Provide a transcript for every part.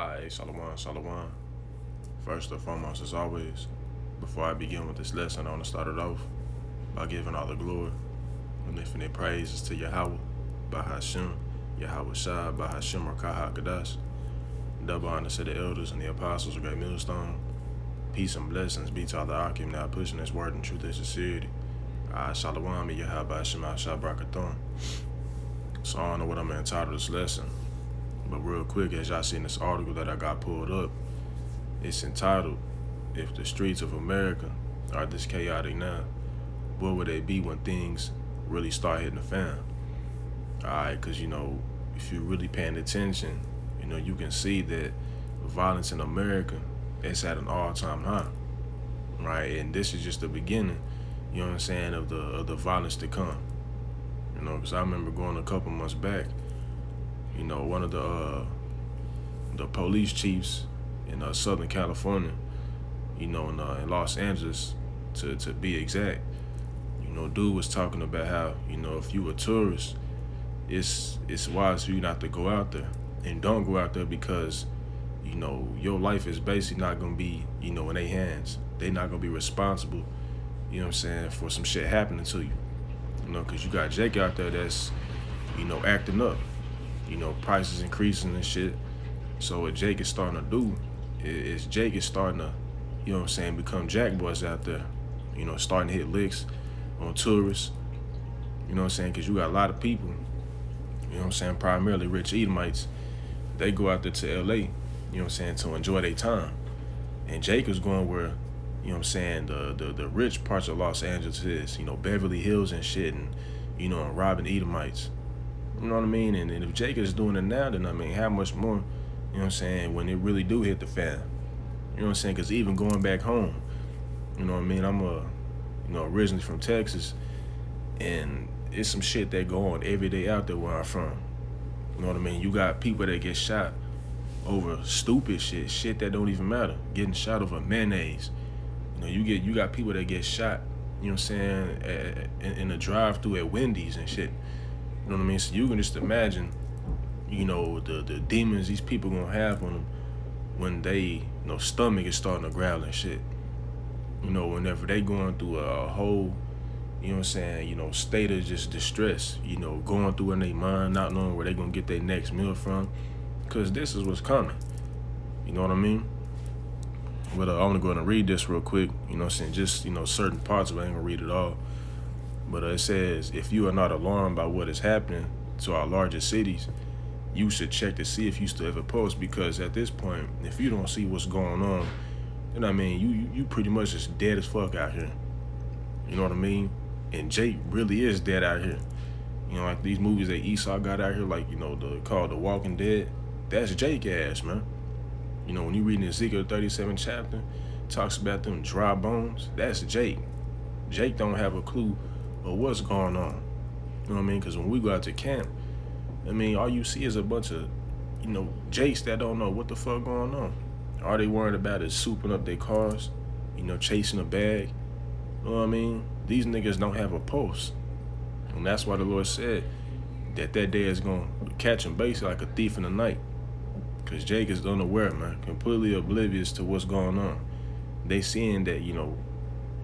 Hi, Shalom, Shalom. First and foremost, as always, before I begin with this lesson, I want to start it off by giving all the glory and infinite praises to Yahweh, Bahashim, Yahweh Shai, Bahashim, Rakaha Kadash. Double honor to the elders and the apostles of Great Millstone. Peace and blessings be to all the Akim now pushing this word in truth and sincerity. Shalom, Yahweh Shema Shabrakathon. So I don't know what I'm going to entitle this lesson. But real quick, as y'all seen this article that I got pulled up, it's entitled, "If the Streets of America Are This Chaotic Now, What Would They Be When Things Really Start Hitting the Fan?" Alright, because, if you're really paying attention, you can see that violence in America is at an all-time high, right? And this is just the beginning, of the violence to come. Because I remember going a couple months back, one of the police chiefs in Southern California, in Los Angeles, to be exact, dude was talking about how, if you a tourist, it's wise for you not to go out there, and don't go out there because, your life is basically not gonna be, in their hands. They not gonna be responsible, for some shit happening to you, because you got Jake out there that's, acting up. Prices increasing and shit. So what Jake is starting to do is Jake is starting to, become Jack boys out there. Starting to hit licks on tourists. Because you got a lot of people, primarily rich Edomites. They go out there to LA, to enjoy their time. And Jake is going where, the rich parts of Los Angeles is, Beverly Hills and shit, and, and robbing Edomites. You know what I mean? And if Jake is doing it now, then, how much more, when it really do hit the fan? Because even going back home, I'm originally from Texas, and it's some shit that go on every day out there where I'm from. You know what I mean? You got people that get shot over stupid shit that don't even matter. Getting shot over mayonnaise. You got people that get shot, in the drive-thru at Wendy's and shit. You know what I mean? So you can just imagine, the demons these people gonna have on them when they, stomach is starting to growl and shit. Whenever they going through a whole, state of just distress, going through in their mind, not knowing where they gonna get their next meal from, because this is what's coming. You know what I mean? But I want to go ahead and read this real quick, just, certain parts of it. I ain't gonna read it all. But it says, "If you are not alarmed by what is happening to our largest cities, you should check to see if you still have a pulse, because at this point, if you don't see what's going on, then you pretty much just dead as fuck out here. You know what I mean? And Jake really is dead out here. Like these movies that Esau got out here, like, called The Walking Dead, that's Jake ass, man. When you read Ezekiel 37 chapter, talks about them dry bones, that's Jake. Jake don't have a clue of what's going on. You know what I mean? Because when we go out to camp, all you see is a bunch of, Jakes that don't know what the fuck going on. All they worried about is souping up their cars, chasing a bag. You know what I mean? These niggas don't have a pulse. And that's why the Lord said that day is going to catch him basically like a thief in the night. Because Jake is unaware, man, completely oblivious to what's going on. They seeing that,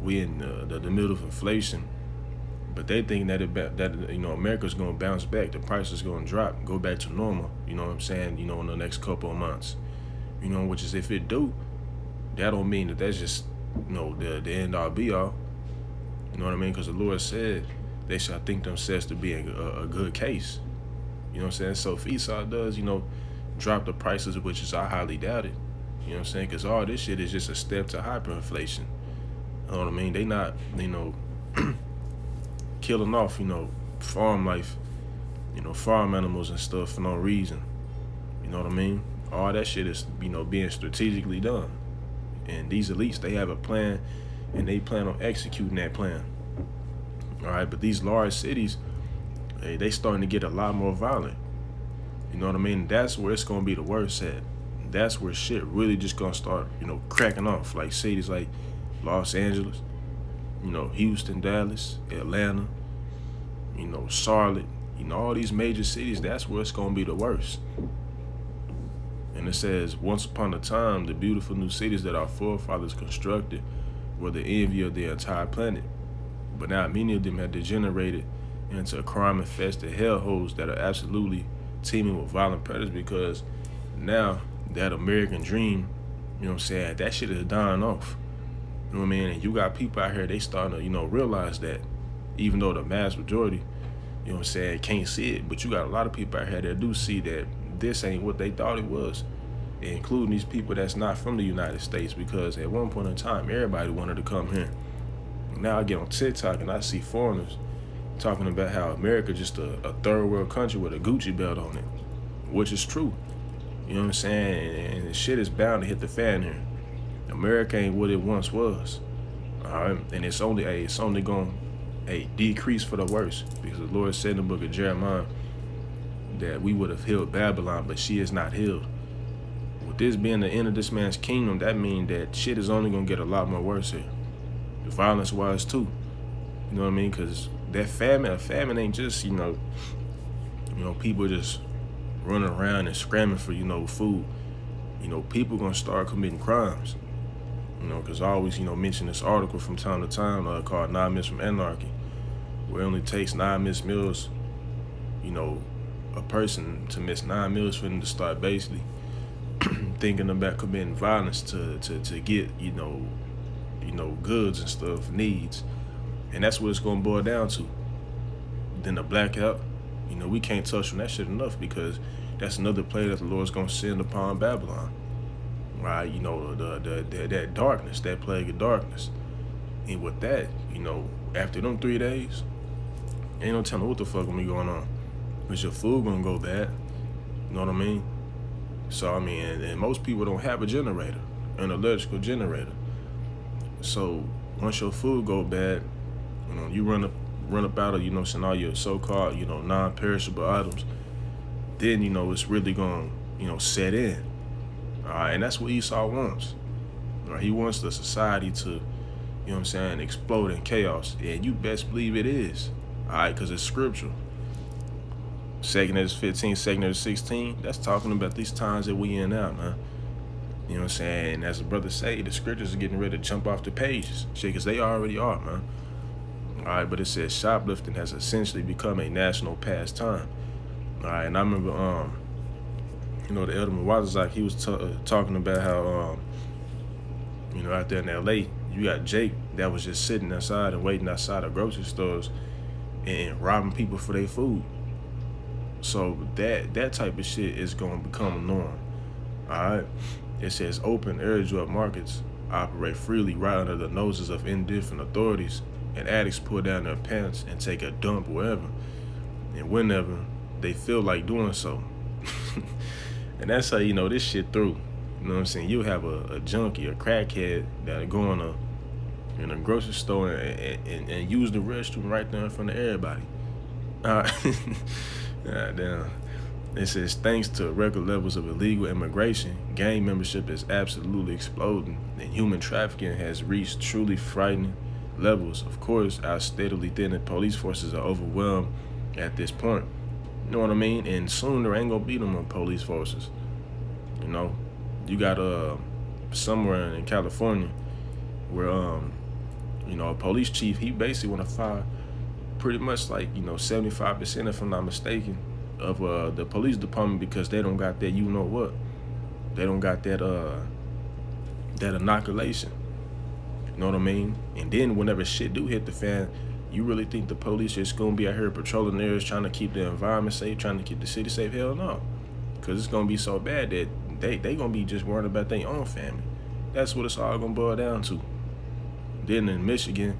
we in the middle of inflation, but they think that America's gonna bounce back, the price is gonna drop, go back to normal. In the next couple of months. Which is, if it do, that don't mean that's just the end all be all. You know what I mean? Because the Lord said they shall think themselves to be a good case. So if Esau does, drop the prices, which is I highly doubt it. Because all this shit is just a step to hyperinflation. You know what I mean? They not, killing off, farm life, farm animals and stuff for no reason. You know what I mean? All that shit is, being strategically done. And these elites, they have a plan, and they plan on executing that plan. All right, but these large cities, they starting to get a lot more violent. You know what I mean? That's where it's gonna be the worst at. That's where shit really just gonna start, cracking off. Like cities like Los Angeles, Houston, Dallas, Atlanta, Charlotte, all these major cities, that's where it's gonna be the worst. And it says, once upon a time, the beautiful new cities that our forefathers constructed were the envy of the entire planet. But now many of them have degenerated into crime-infested hellholes that are absolutely teeming with violent predators, because now that American dream, you know what I'm saying, that shit is dying off. You know what I mean? And you got people out here, they starting to, realize that, even though the mass majority, you know what I'm saying, can't see it, but you got a lot of people out here that do see that this ain't what they thought it was, including these people that's not from the United States, because at one point in time, everybody wanted to come here. Now I get on TikTok and I see foreigners talking about how America just a third world country with a Gucci belt on it, which is true. You know what I'm saying? And shit is bound to hit the fan here. America ain't what it once was. All right, and it's only going to decrease for the worse, because the Lord said in the book of Jeremiah that we would have healed Babylon, but she is not healed. With this being the end of this man's kingdom, that means that shit is only going to get a lot more worse here. Violence wise too. You know what I mean? Because that famine ain't just, people just running around and scrambling for, food. People gonna start committing crimes. Because I always, mention this article from time to time called 9 Myths from Anarchy, where it only takes 9 missed meals, a person to miss 9 meals for them to start basically thinking about committing violence to get, goods and stuff, needs. And that's what it's gonna boil down to. Then the blackout, we can't touch on that shit enough, because that's another plague that the Lord's gonna send upon Babylon. Right? That darkness, that plague of darkness. And with that, after them 3 days, ain't no telling what the fuck gonna be going on. Because your food gonna go bad. You know what I mean? So and most people don't have a generator, an electrical generator. So once your food go bad, you run up out of, all your so-called, non-perishable items, then, it's really going to, set in. All right, and that's what Esau wants. All right, he wants the society to, explode in chaos. And you best believe it is. All right, because it's scriptural. 2 Ezra 15, 2 Ezra 16, that's talking about these times that we in now, man. You know what I'm saying? And as the brother say, the scriptures are getting ready to jump off the pages. Shit, because they already are, man. All right, but it says shoplifting has essentially become a national pastime. All right, and I remember, the Elder Mawazazak, he was talking about how, out there in L.A., you got Jake that was just sitting outside and waiting outside of grocery stores and robbing people for their food. So that type of shit is going to become a norm. All right. It says open airdrop markets operate freely right under the noses of indifferent authorities, and addicts pull down their pants and take a dump wherever and whenever they feel like doing so. And that's how this shit through. You know what I'm saying? You'll have a junkie, a crackhead that'll go in a grocery store and use the restroom right there in front of everybody. God damn. It says, thanks to record levels of illegal immigration, gang membership is absolutely exploding, and human trafficking has reached truly frightening levels. Of course, our steadily thinning police forces are overwhelmed at this point. You know what I mean? And soon there ain't gonna be no more police forces. You got somewhere in California where a police chief, he basically wanna fire pretty much like 75%, if I'm not mistaken, of the police department, because they don't got that they don't got that inoculation. You know what I mean? And then whenever shit do hit the fan, you really think the police just gonna be out here patrolling areas, trying to keep the environment safe, trying to keep the city safe? Hell no. Because it's gonna be so bad that they gonna be just worrying about their own family. That's what it's all gonna boil down to. Then in Michigan,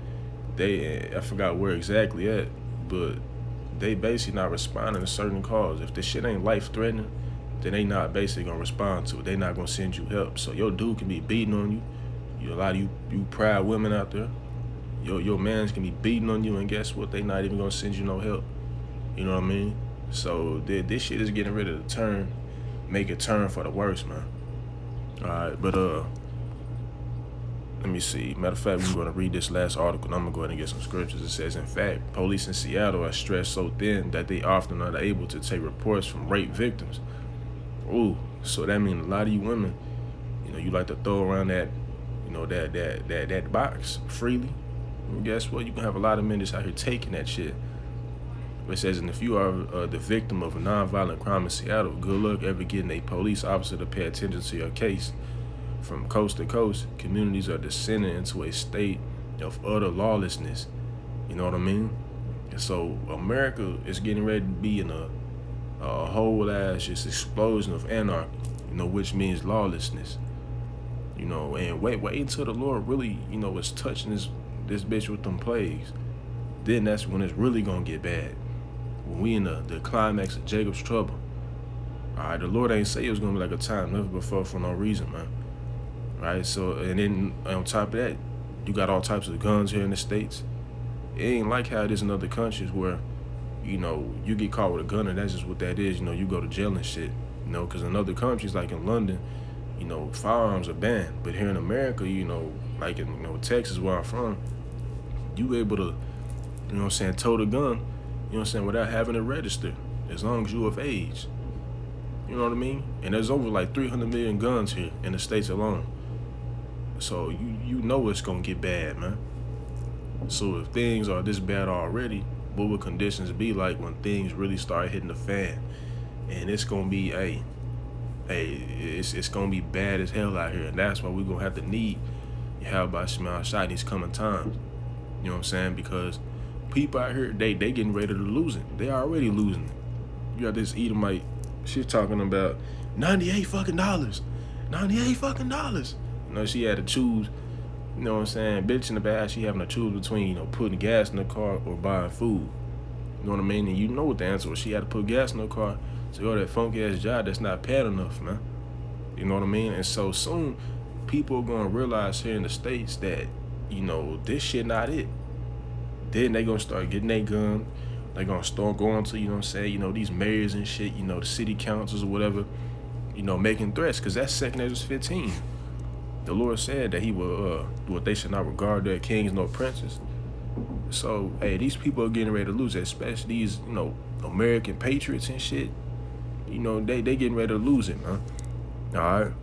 I forgot where exactly at, but they basically not responding to certain calls. If this shit ain't life-threatening, then they not basically gonna respond to it. They not gonna send you help. So your dude can be beating on you. A lot of you proud women out there, your mans can be beating on you, and guess what? They not even gonna send you no help. You know what I mean? So this shit is getting ready to make a turn for the worse, man. All right, but let me see. Matter of fact, we're going to read this last article, and I'm going to go ahead and get some scriptures. It says, in fact, police in Seattle are stretched so thin that they often are unable to take reports from rape victims. Ooh, So that means a lot of you women, you like to throw around that box freely. And guess what? You can have a lot of men just out here taking that shit. It says, and if you are the victim of a nonviolent crime in Seattle, good luck ever getting a police officer to pay attention to your case. From coast to coast, communities are descending into a state of utter lawlessness. You know what I mean? And so America is getting ready to be in a whole ass just explosion of anarchy, which means lawlessness. And wait until the Lord really, is touching this bitch with them plagues. Then that's when it's really gonna get bad. When we in the climax of Jacob's trouble. Alright, the Lord ain't say it was gonna be like a time never before for no reason, man. Right? So, and then on top of that, you got all types of guns here in the States. It ain't like how it is in other countries where, you get caught with a gun and that's just what that is. You go to jail and shit. Because in other countries, like in London, firearms are banned. But here in America, like in Texas where I'm from, you able to, tote a gun, without having it register, as long as you of age. You know what I mean? And there's over like 300 million guns here in the States alone. So you know it's gonna get bad, man. So if things are this bad already, what would conditions be like when things really start hitting the fan? And it's gonna be it's gonna be bad as hell out here, and that's why we're gonna have to need Yahweh Shema Shai these coming times. You know what I'm saying? Because people out here, they getting ready to lose it. They already losing it. You got this Edomite, she's talking about $98 fucking dollars. $98 fucking dollars. She had to choose, you know what I'm saying? Bitch in the bad, she having to choose between, putting gas in the car or buying food. You know what I mean? And you know what the answer was. She had to put gas in the car to go to that funky ass job that's not paid enough, man. You know what I mean? And so soon, people are gonna realize here in the States that, this shit not it. Then they gonna start getting their gun. They gonna start going to, these mayors and shit, the city councils or whatever, making threats, because that's 2 Ezra 15. The Lord said that he will, they should not regard their kings nor princes. So, hey, these people are getting ready to lose it, especially these, American patriots and shit. They getting ready to lose it, man. All right.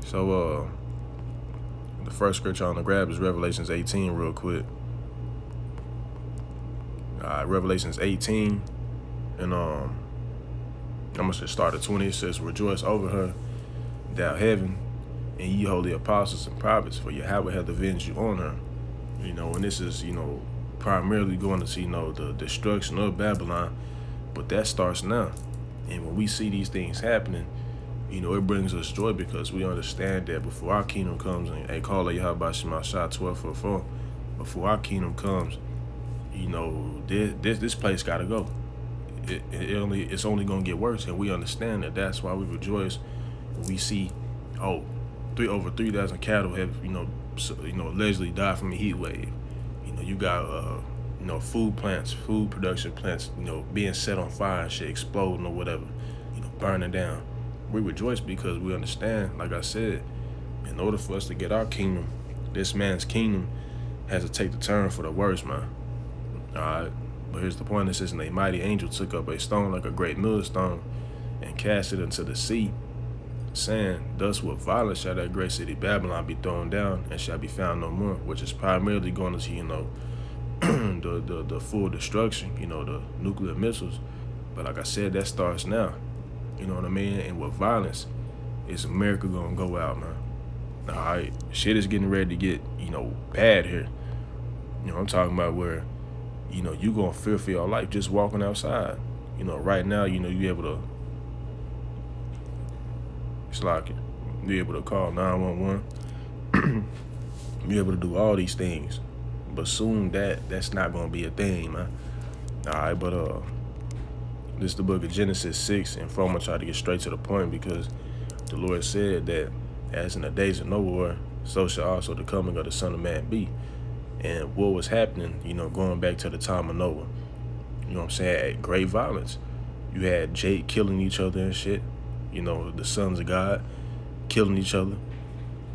So, the first scripture on the grab is Revelations 18 real quick. Revelations 18, and I'm gonna just start at 20. It says, rejoice over her, thou heaven, and ye holy apostles and prophets, for Yahweh hath avenged you on her. And this is, primarily going to see, the destruction of Babylon, but that starts now. And when we see these things happening, it brings us joy, because we understand that before our kingdom comes, and call it Yahweh Shema Shai 12:4, before our kingdom comes, this place gotta go. It's only gonna get worse, and we understand that. That's why we rejoice when we see, over 3,000 cattle have, allegedly died from a heat wave. You got, food production plants, being set on fire and shit, exploding or whatever, burning down. We rejoice because we understand, like I said, in order for us to get our kingdom, this man's kingdom has to take the turn for the worse, man. All right, but here's the point. It says, and a mighty angel took up a stone like a great millstone and cast it into the sea, saying, thus with violence shall that great city Babylon be thrown down and shall be found no more, which is primarily going to see, the full destruction, the nuclear missiles. But like I said, that starts now. You know what I mean? And with violence, is America gonna go out, man? All right, shit is getting ready to get, bad here. I'm talking about where, you gonna fear for your life just walking outside. Right now, you able to, it's like you're able to call 911. You're able to do all these things. But soon that's not gonna be a thing, man. All right, but this is the book of Genesis 6, and I'm gonna try to get straight to the point, because the Lord said that as in the days of Noah, so shall also the coming of the Son of Man be. And what was happening, going back to the time of Noah, you know what I'm saying, great violence. You had Jake killing each other and shit, the sons of God killing each other.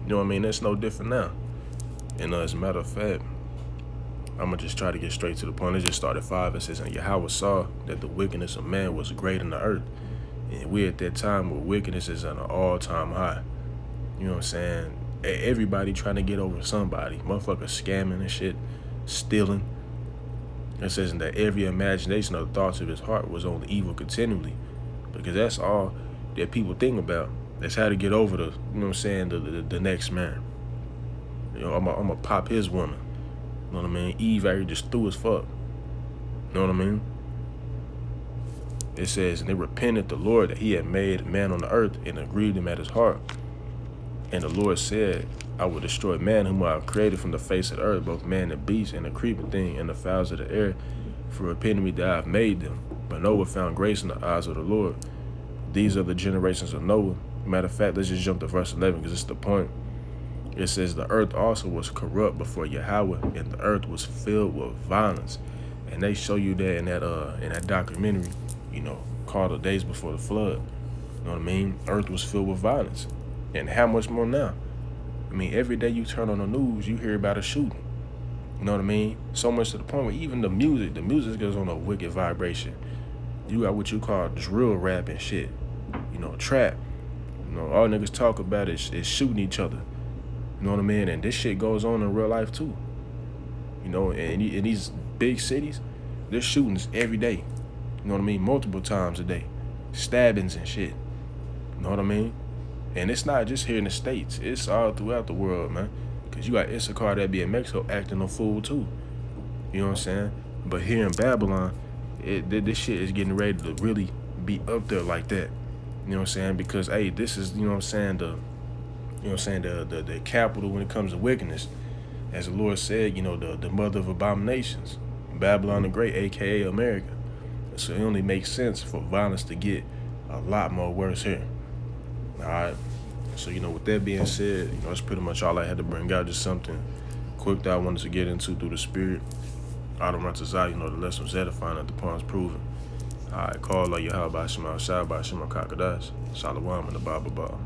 You know what I mean? That's no different now. And as a matter of fact, I'm going to just try to get straight to the point. It just started 5. It says, and Yahweh saw that the wickedness of man was great in the earth, And we're at that time where wickedness is at an all-time high. You know what I'm saying? Everybody trying to get over somebody. Motherfuckers scamming and shit, stealing. It says that every imagination of the thoughts of his heart was on evil continually. Because that's all that people think about. That's how to get over the, you know what I'm saying, the next man. You know, I'm gonna pop his woman. You know what I mean? Eve already just threw as fuck. You know what I mean? It says, and they repented the Lord that he had made man on the earth and agreed him at his heart. And the Lord said, I will destroy man whom I have created from the face of the earth, both man and beast, and the creeping thing, and the fowls of the air, for repenting me that I have made them. But Noah found grace in the eyes of the Lord. These are the generations of Noah. Matter of fact, let's just jump to verse 11 because it's the point. It says, the earth also was corrupt before Yahweh, and the earth was filled with violence. And they show you that in that documentary, you know, called The Days Before the Flood. You know what I mean? Earth was filled with violence. And how much more now? I mean, every day you turn on the news, you hear about a shooting. You know what I mean? So much to the point where even the music goes on a wicked vibration. You got what you call drill rap and shit. You know, trap. You know, all niggas talk about is shooting each other. You know what I mean? And this shit goes on in real life too. You know, and in these big cities, there's shootings every day. You know what I mean? Multiple times a day. Stabbings and shit. You know what I mean? And it's not just here in the States. It's all throughout the world, man. Because you got Issachar that be in Mexico acting a fool, too. You know what I'm saying? But here in Babylon, this shit is getting ready to really be up there like that. You know what I'm saying? Because, hey, this is, you know what I'm saying, the capital when it comes to wickedness. As the Lord said, you know, the mother of abominations. Babylon the Great, a.k.a. America. So it only makes sense for violence to get a lot more worse here. All right. So, you know, with that being said, you know, that's pretty much all I had to bring out. Just something quick that I wanted to get into through the spirit. Adam Rantazai, you know, the lesson was edifying at the points proven. All right, call like Yahweh by Shema Shai by Shema Kakadash. Shalom in the Bible.